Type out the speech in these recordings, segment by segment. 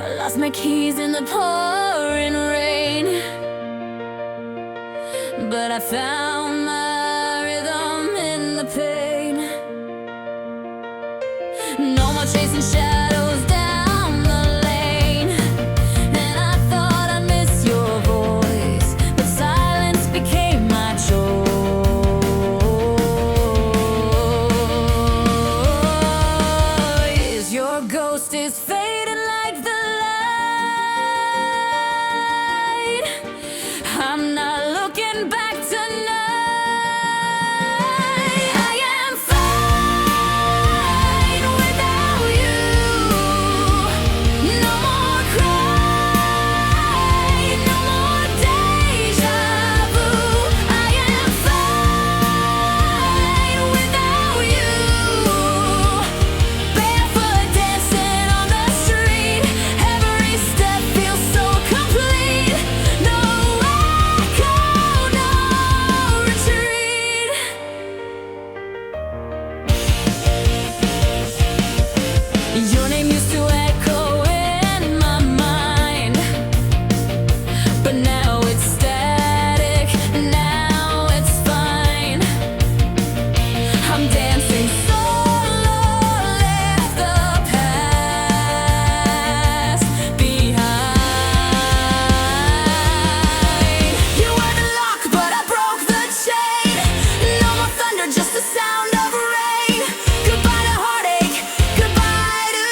I lost my keys in the pouring rain, but I found my rhythm in the pain. No more chasing shadows down the lane, and I thought I'd miss your voice, but silence became my choice. Your ghost is fading like the light. I'm not looking back tonight. I am fine without you. No more cry, no more deja vu. I am fine without you. Barefoot dancing on the street, every step feels so complete. No echo, no retreat. Your name used to echo in my mind, but now it's static, now it's fine. I'm dancing solo, left the past behind. You were the lock, but I broke the chain. No more thunder, just the sound of rain. Goodbye to heartache, goodbye to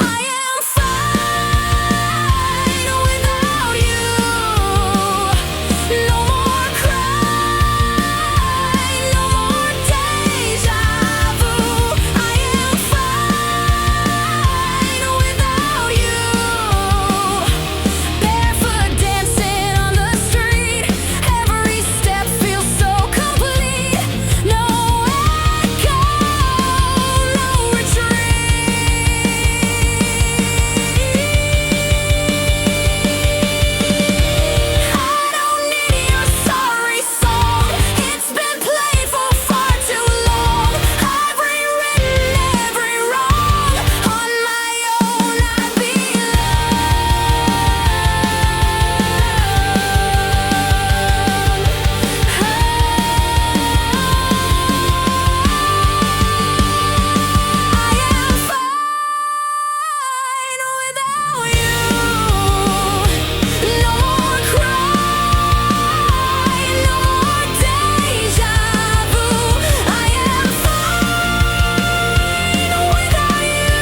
I am fine without you. No more cry, no more deja vu. I am fine without you. Barefoot dancing on the street, every step feels so complete. No echo, no retreat. I don't need your sorry song. It's been played for far too long. I've rewritten every wrong. On my own, I am fine without you. No more cry, no more deja vu. I am fine without you.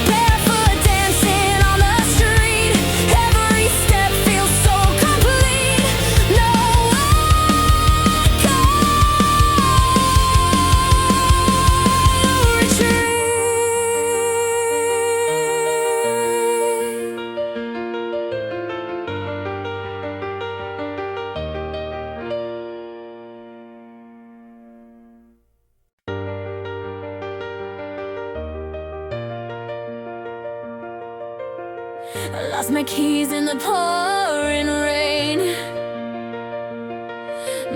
Barefoot dancing on the street, every step feels so complete. No echo, retreat. I lost my keys in the pouring rain,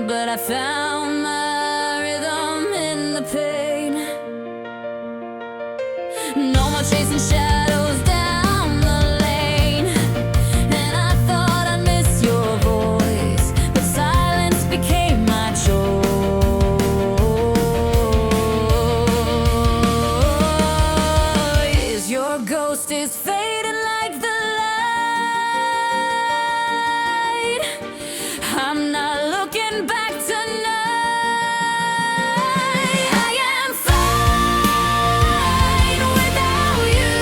but I found my rhythm in the pain. No more chasing shadows down the lane, and I thought I'd miss your voice, but silence became my choice. Your ghost is fading like the light. I'm not looking back tonight. I am fine without you.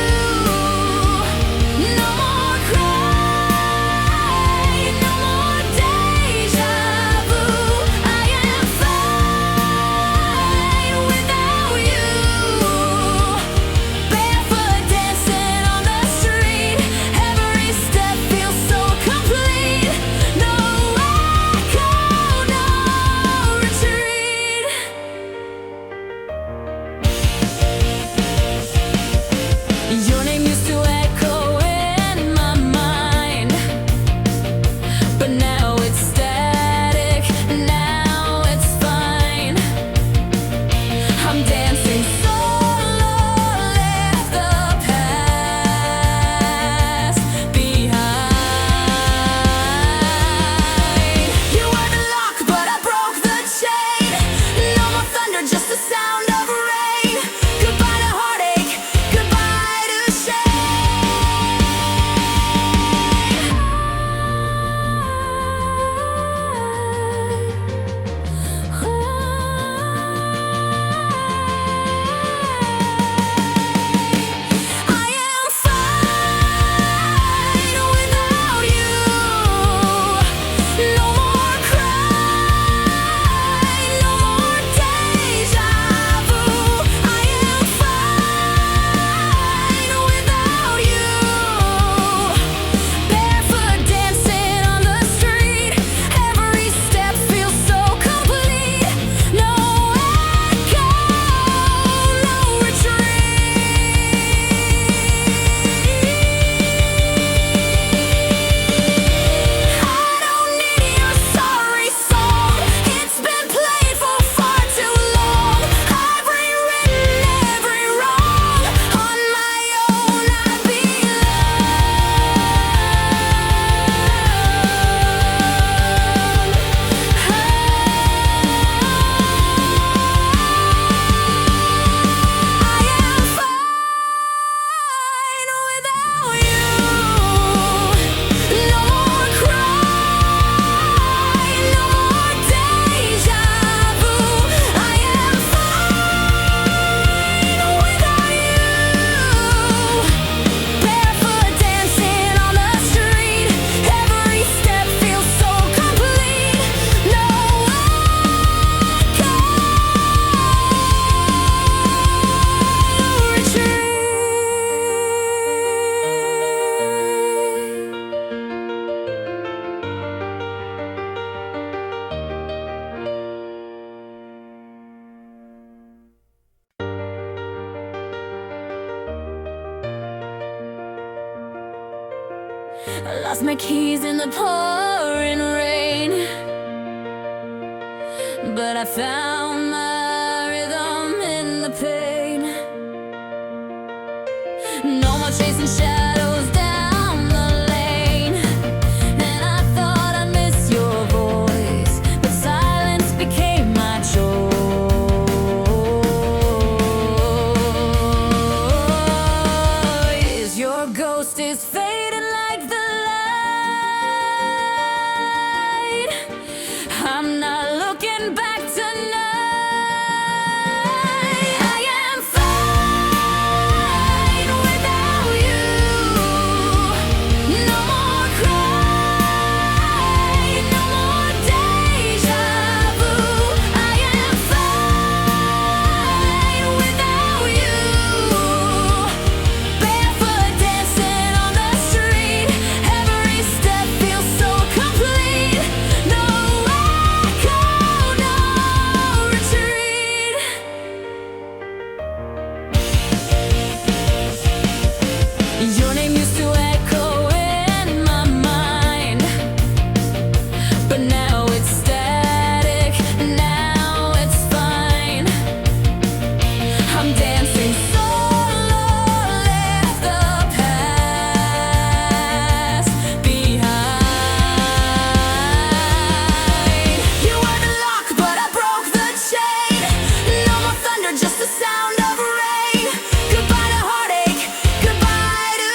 I lost my keys in the pouring rain, but I found my rhythm in the pain. No more chasing shadows down the lane, and I thought I'd miss your voice, but silence became my choice. Your ghost is fading like the light. I'm not looking back tonight. I am fine without you. No more cry, no more deja vu. I am fine without you. Barefoot dancing on the street, every step feels so complete. No echo, no retreat. Your name used to echo in my mind, but now it's static, now it's fine. I'm dancing solo, left the past behind. You were the lock, but I broke the chain. No more thunder, just the sound of rain. Goodbye to heartache, goodbye to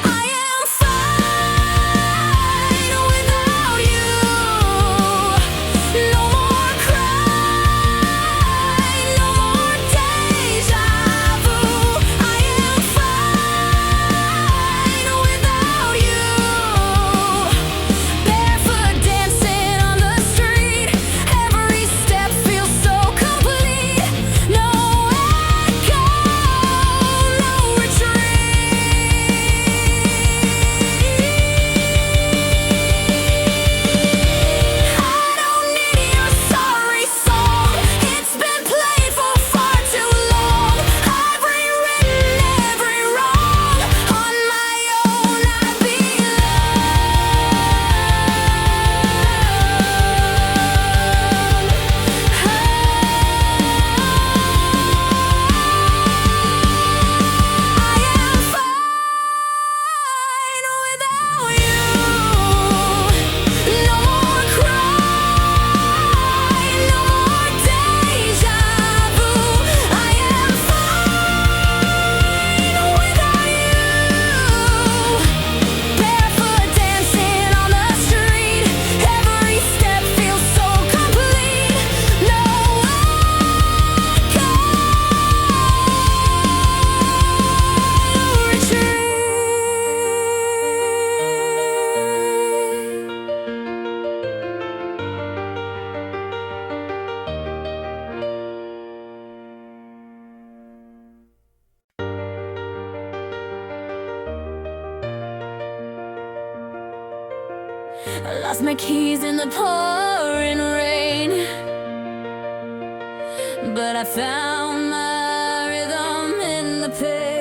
I am fine without you. No more cry, no more deja vu. I am fine without you. Barefoot dancing on the street, every step feels so complete. No echo, no retreat. I don't need your sorry song. It's been played for far too long. I've rewritten every wrong. On my own I lost my keys in the pouring rain, but I found my rhythm in the pain.